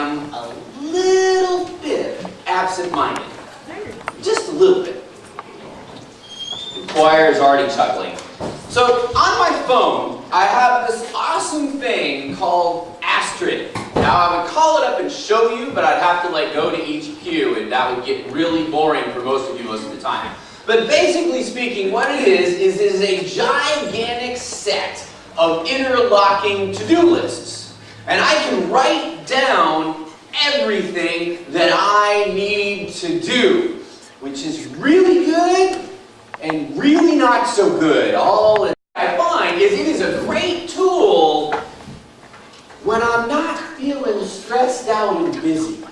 am a little bit absent-minded. Just a little bit. The choir is already chuckling. So on my phone, I have this awesome thing called Astrid. Now I would call it up and show you, but I'd have to go to each pew, and that would get really boring for most of you most of the time. But basically speaking, what it is a gigantic set of interlocking to-do lists. And I can write down everything that I need to do, which is really good and really not so good. All I find is it is a great tool when I'm not feeling stressed out and busy.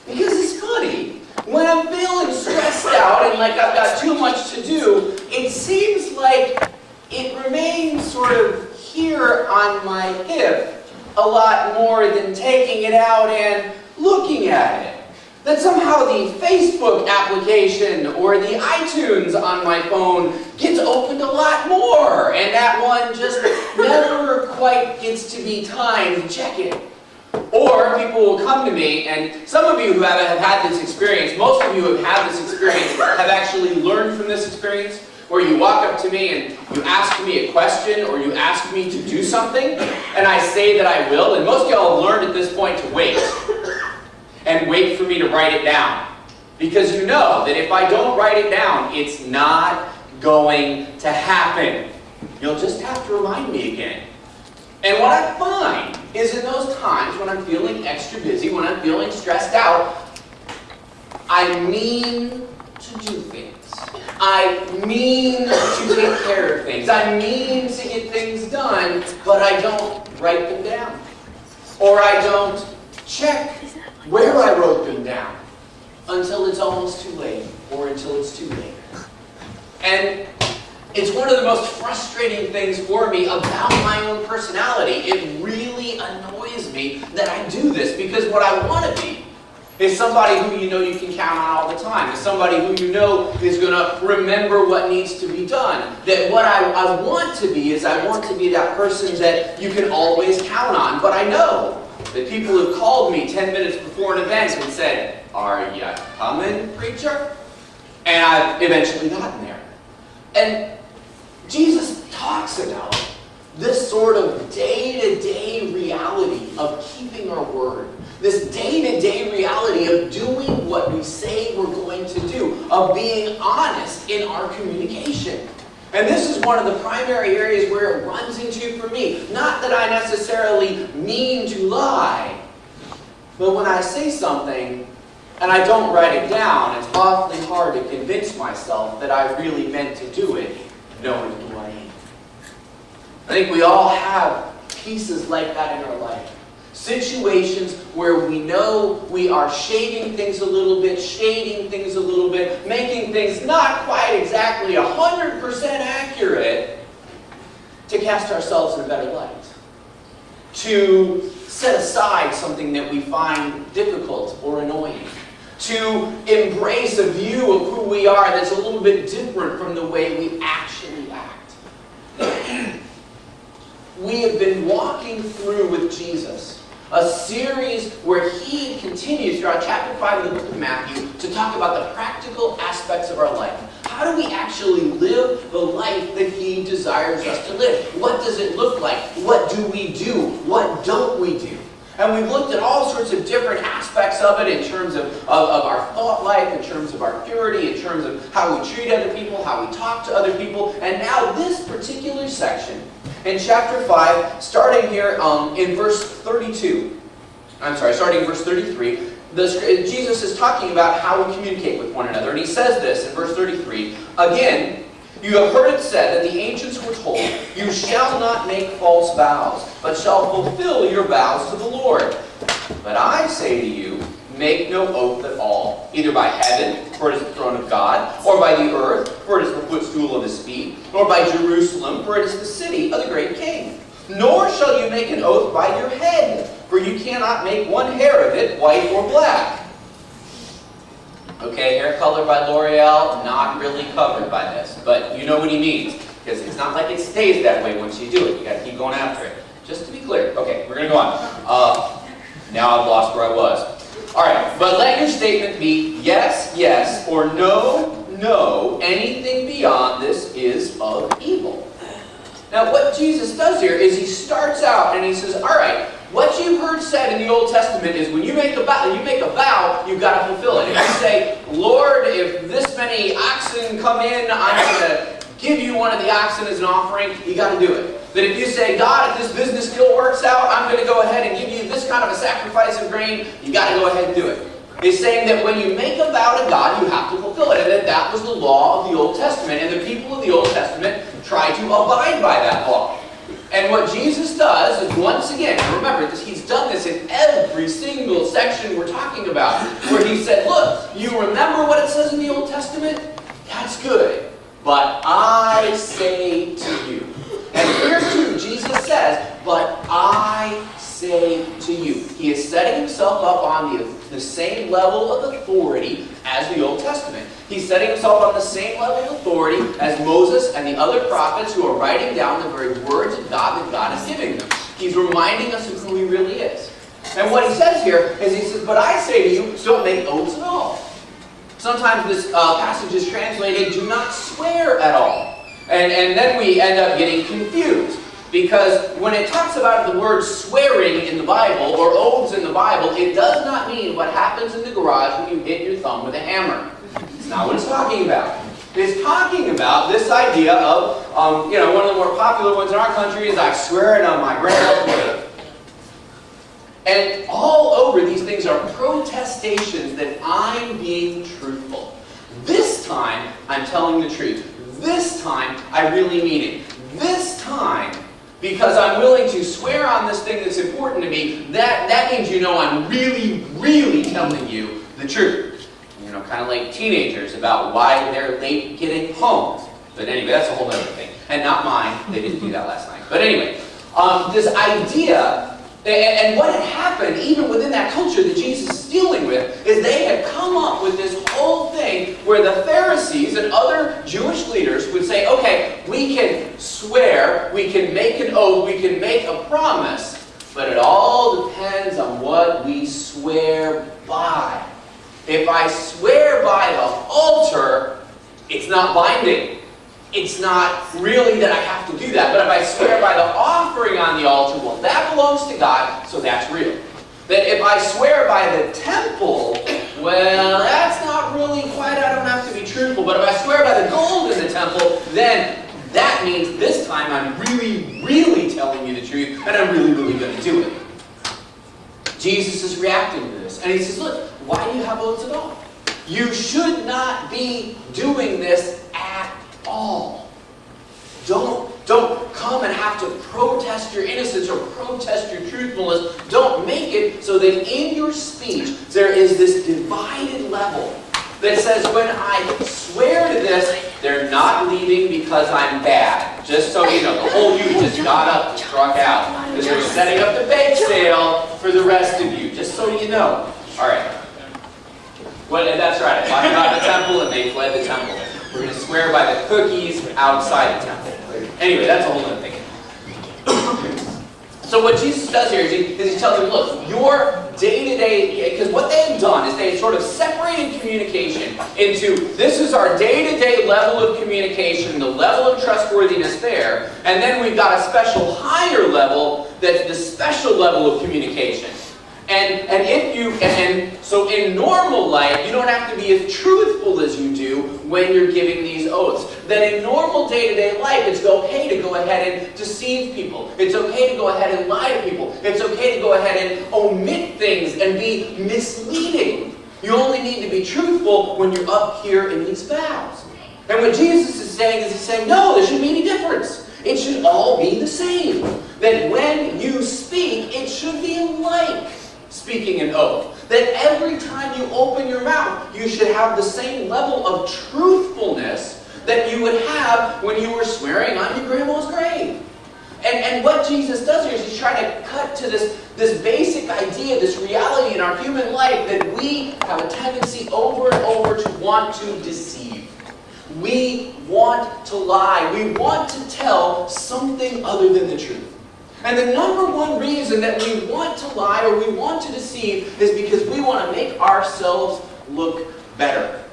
Because it's funny, when I'm feeling stressed out and like I've got too much to do, it seems like it remains sort of here on my hip a lot more than taking it out and looking at it. That somehow the Facebook application or the iTunes on my phone gets opened a lot more, and that one just never quite gets to be time to check it. Or people will come to me, and some of you who have had this experience, most of you who have had this experience, have actually learned from this experience, where you walk up to me and you ask me a question, or you ask me to do something, and I say that I will, and most of y'all have learned at this point to wait. And wait for me to write it down. Because you know that if I don't write it down, it's not going to happen. You'll just have to remind me again. And what I find is in those times when I'm feeling extra busy, when I'm feeling stressed out, I mean to do things. I mean to take care of things. I mean to get things done, but I don't write them down. Or I don't check where I wrote them down until it's almost too late, or until it's too late. And it's one of the most frustrating things for me about my own personality. It really annoys me that I do this, because what I want to be is somebody who you know you can count on all the time, is somebody who you know is going to remember what needs to be done. That what I want to be is I want to be that person that you can always count on. But I know that people have called me 10 minutes before an event and said, "Are you coming, preacher?" And I've eventually gotten there. And Jesus talks about this sort of day-to-day reality of keeping our word. This day-to-day reality of doing what we say we're going to do, of being honest in our communication. And this is one of the primary areas where it runs into for me. Not that I necessarily mean to lie, but when I say something and I don't write it down, it's awfully hard to convince myself that I really meant to do it, knowing who I am. I think we all have pieces like that in our life. Situations where we know we are shading things a little bit, shading things a little bit, making things not quite exactly 100% accurate to cast ourselves in a better light. To set aside something that we find difficult or annoying. To embrace a view of who we are that's a little bit different from the way we actually act. We have been walking through with Jesus a series where he continues throughout chapter 5 of the book of Matthew to talk about the practical aspects of our life. How do we actually live the life that he desires us to live? What does it look like? What do we do? What don't we do? And we've looked at all sorts of different aspects of it in terms of our thought life, in terms of our purity, in terms of how we treat other people, how we talk to other people. And now this particular section in chapter 5, starting here in verse 32. Starting in verse 33. Jesus is talking about how we communicate with one another. And he says this in verse 33. Again, you have heard it said that the ancients were told, "You shall not make false vows, but shall fulfill your vows to the Lord." But I say to you, make no oath at all, either by heaven, for it is the throne of God, or by the earth, for it is the footstool of his feet, or by Jerusalem, for it is the city of the great king. Nor shall you make an oath by your head, for you cannot make one hair of it white or black. Okay, hair color by L'Oreal, not really covered by this, but you know what he means, because it's not like it stays that way once you do it. You got to keep going after it. Just to be clear. Okay, we're going to go on. Now now I've lost where I was. All right, but let your statement be yes, yes, or no, no. Anything beyond this is of evil. Now, what Jesus does here is he starts out and he says, all right, what you've heard said in the Old Testament is when you make a vow, you've got to fulfill it. If you say, Lord, if this many oxen come in, I'm going to give you one of the oxen as an offering, you got to do it. That if you say, God, if this business deal works out, I'm going to go ahead and give you this kind of a sacrifice of grain, you got to go ahead and do it. It's saying that when you make a vow to God, you have to fulfill it. And that was the law of the Old Testament. And the people of the Old Testament tried to abide by that law. And what Jesus does is, once again, remember, he's done this in every single section we're talking about, where he said, look, you remember what it says in the Old Testament? That's good. But I say to you. And here too, Jesus says, but I say to you. He is setting himself up on the same level of authority as the Old Testament. He's setting himself on the same level of authority as Moses and the other prophets who are writing down the very words of God that God is giving them. He's reminding us of who he really is. And what he says here is he says, but I say to you, don't make oaths at all. Sometimes this passage is translated, do not swear at all. And then we end up getting confused. Because when it talks about the word swearing in the Bible, or oaths in the Bible, it does not mean what happens in the garage when you hit your thumb with a hammer. It's not what it's talking about. It's talking about this idea of, one of the more popular ones in our country is, I swear it on my grandma's grave. And all over these things are protestations that I'm being truthful. This time, I'm telling the truth. This time, I really mean it. This time, because I'm willing to swear on this thing that's important to me, that means I'm really, really telling you the truth. Kind of like teenagers about why they're late getting home. But anyway, that's a whole other thing. And not mine. They didn't do that last night. But anyway, this idea, and what had happened, even within that culture that Jesus is dealing with, is they had come up with this whole thing where the Pharisees and other Jewish leaders would say, okay, we can swear, we can make an oath, we can make a promise, but it all depends on what we swear by. If I swear by the altar, it's not binding. It's not really that I have to do that. But if I swear by the offering on the altar, well, that belongs to God, so that's real. That if I swear by the temple, well, that's not really quite, I don't have to be truthful. But if I swear by the gold in the temple, then that means this time I'm really, really telling you the truth, and I'm really, really going to do it. Jesus is reacting to this. And he says, look, why do you have oaths at all? You should not be doing this at all. Don't come and have to protest your innocence or protest your truthfulness. Don't make it so that in your speech there is this divided level that says, when I swear to this, they're not leaving because I'm bad. Just so you know, the whole youth just got up and struck out because they're setting up the bake sale for the rest of you. Just so you know. All right. Well, that's right. I talked about the temple and they fled the temple. We're going to swear by the cookies outside the temple. Anyway, that's a whole other thing. So what Jesus does here is he tells them, look, your day-to-day, because what they had done is they had sort of separated communication into, this is our day-to-day level of communication, the level of trustworthiness there, and then we've got a special higher level that's the special level of communication. And so in normal life, you don't have to be as truthful as you do when you're giving these oaths. Then in normal day-to-day life, it's okay to go ahead and deceive people. It's okay to go ahead and lie to people. It's okay to go ahead and omit things and be misleading. You only need to be truthful when you're up here in these vows. And what Jesus is saying is he's saying, no, there shouldn't be any difference. It should all be the same. That when you speak, it should be like speaking an oath. That every time you open your mouth, you should have the same level of truthfulness that you would have when you were swearing on your grandma's grave. And what Jesus does here is he's trying to cut to this basic idea, this reality in our human life that we have a tendency over and over to want to deceive. We want to lie. We want to tell something other than the truth. And the number one reason that we want to lie or we want to deceive is because we want to make ourselves look better.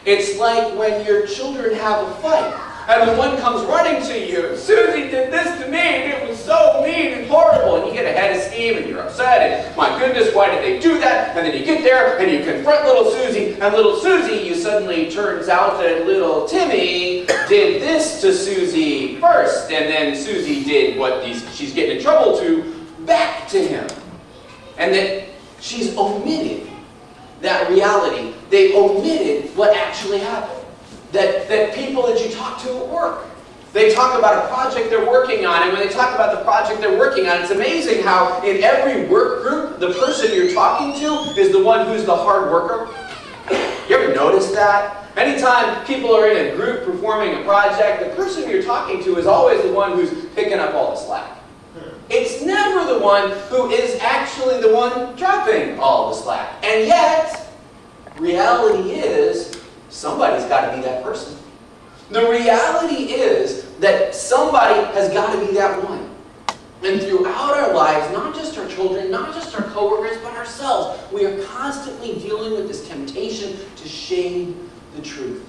It's like when your children have a fight and the one comes running to you, "Susie did this to me, and it was so mean and horrible," and you get a head of steam and you're upset, and "My goodness, why did they do that?" And then you get there and you confront little Susie, and little Susie, you suddenly turns out that little Timmy did this to Susie first, and then Susie did what she's getting in trouble to back to him. And that she's omitted that reality. They omitted what actually happened. That people that you talk to at work, they talk about a project they're working on, and when they talk about the project they're working on, it's amazing how in every work group, the person you're talking to is the one who's the hard worker. You ever notice that? Anytime people are in a group performing a project, the person you're talking to is always the one who's picking up all the slack. It's never the one who is actually the one dropping all the slack. And yet, reality is, somebody's got to be that person. The reality is that somebody has got to be that one. And throughout our lives, not just our children, not just our coworkers, but ourselves, we are constantly dealing with this temptation to shade the truth,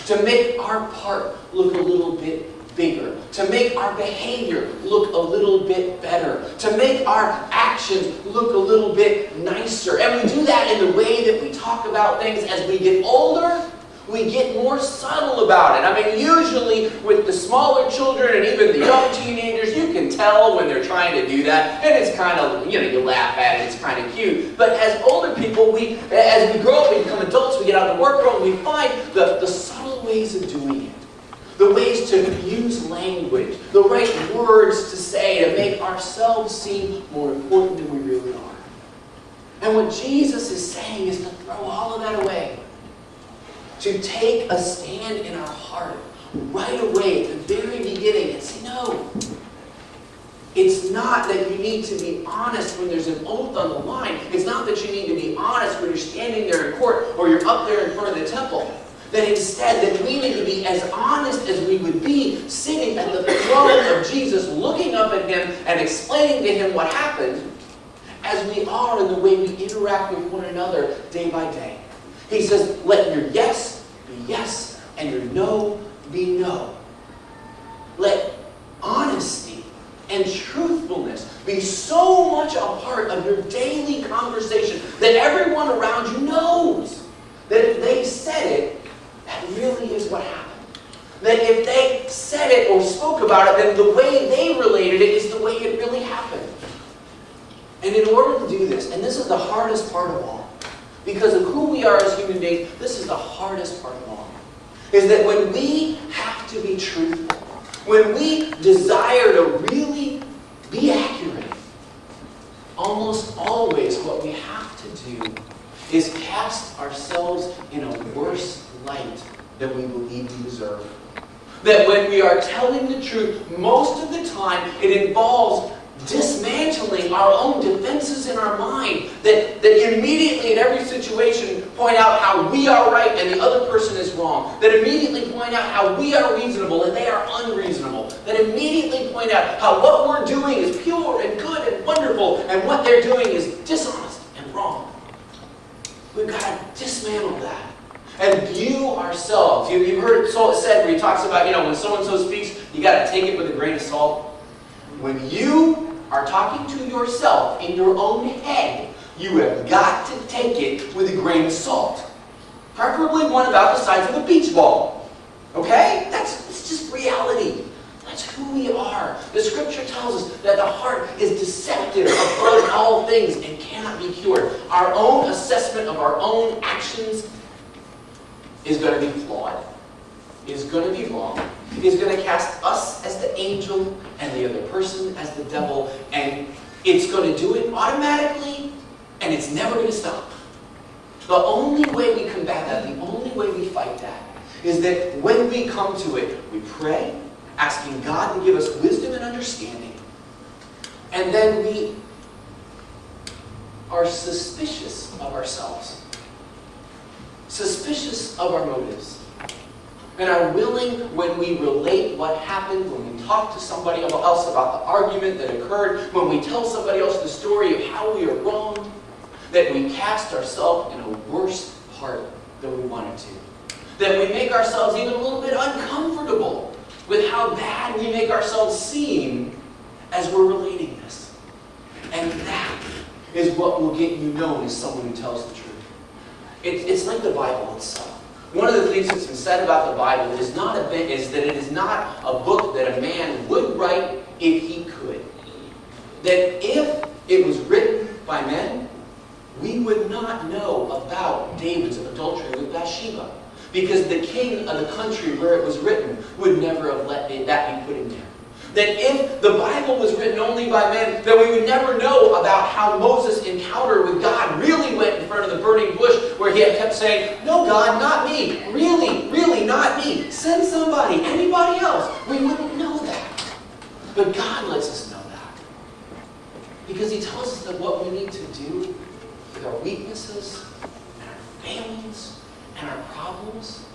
to make our part look a little bit bigger, to make our behavior look a little bit better, to make our actions look a little bit nicer. And we do that in the way that we talk about things. As we get older, we get more subtle about it. I mean, usually with the smaller children and even the young teenagers, you can tell when they're trying to do that. And it's kind of, you laugh at it, it's kind of cute. But as older people, as we grow up, we become adults, we get out in the work world, we find the subtle ways of doing it. The ways to use language, the right words to say to make ourselves seem more important than we really are. And what Jesus is saying is to throw all of that away. To take a stand in our heart right away at the very beginning and say, no. It's not that you need to be honest when there's an oath on the line. It's not that you need to be honest when you're standing there in court or you're up there in front of the temple. That instead, that we need to be as honest as we would be sitting at the throne of Jesus, looking up at Him and explaining to Him what happened, as we are in the way we interact with one another day by day. He says, let your yes be yes, and your no be no. Let honesty and truthfulness be so much a part of your daily conversation that everyone around you knows that if they said it, that really is what happened. That if they said it or spoke about it, then the way they related it is the way it really happened. And in order to do this, and this is the hardest part of all, because of who we are as human beings, this is the hardest part of all, is that when we have to be truthful, when we desire to really be accurate, almost always what we have to do is cast ourselves in a worse light than we believe we deserve. That when we are telling the truth, most of the time it involves dismantling our own defenses in our mind that immediately in every situation point out how we are right and the other person is wrong. That immediately point out how we are reasonable and they are unreasonable. That immediately point out how what we're doing is pure and good and wonderful and what they're doing is dishonest and wrong. We've got to dismantle that and view ourselves. You've heard it said where he talks about, when so-and-so speaks, you got to take it with a grain of salt. When you are talking to yourself in your own head, you have got to take it with a grain of salt. Preferably one about the size of a beach ball. Okay? It's just reality. That's who we are. The scripture tells us that the heart is deceptive above all things and cannot be cured. Our own assessment of our own actions is going to be flawed. Is going to be wrong. Is going to cast us as the angel and the other person as the devil, and it's going to do it automatically, and it's never going to stop. The only way we combat that, the only way we fight that, is that when we come to it, we pray, asking God to give us wisdom and understanding, and then we are suspicious of ourselves, suspicious of our motives. and are willing, when we relate what happened, when we talk to somebody else about the argument that occurred, when we tell somebody else the story of how we are wronged, that we cast ourselves in a worse part than we wanted to. That we make ourselves even a little bit uncomfortable with how bad we make ourselves seem as we're relating this. And that is what will get you known as someone who tells the truth. It's like the Bible itself. One of the things that's been said about the Bible is that it is not a book that a man would write if he could. That if it was written by men, we would not know about David's adultery with Bathsheba. Because the king of the country where it was written would never have let that be put in there. That if the Bible was written only by men, then we would never know about how Moses' encounter with God really went in front of the burning bush, where he had kept saying, "No, God, not me. Really, really, not me. Send somebody, anybody else." We wouldn't know that. But God lets us know that. Because he tells us that what we need to do with our weaknesses and our failings and our problems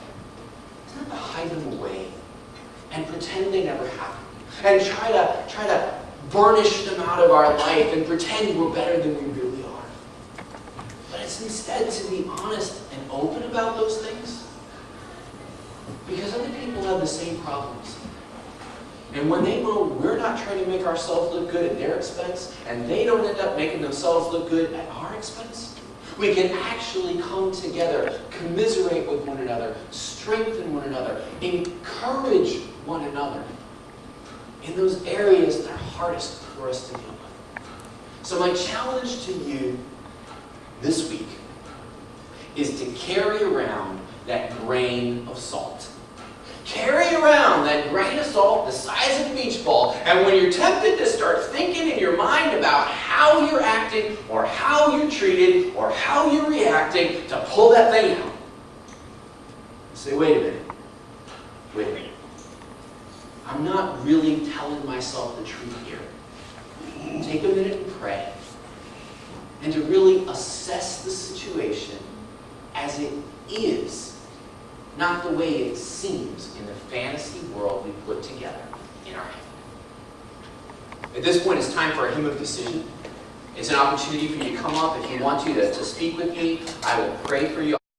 is not to hide them away and pretend they never happened. And try to burnish them out of our life and pretend we're better than we really are. But it's instead to be honest and open about those things. Because other people have the same problems. And when they know we're not trying to make ourselves look good at their expense, and they don't end up making themselves look good at our expense, we can actually come together, commiserate with one another, strengthen one another, encourage one another in those areas that are hardest for us to deal with. So my challenge to you this week is to carry around that grain of salt. Carry around that grain of salt the size of a beach ball, and when you're tempted to start thinking in your mind about how you're acting, or how you're treated, or how you're reacting, to pull that thing out. Say, wait a minute. I'm not really telling myself the truth here. Take a minute and pray. And to really assess the situation as it is, not the way it seems in the fantasy world we put together in our head. At this point, it's time for a hymn of decision. It's an opportunity for you to come up if you want to speak with me. I will pray for you.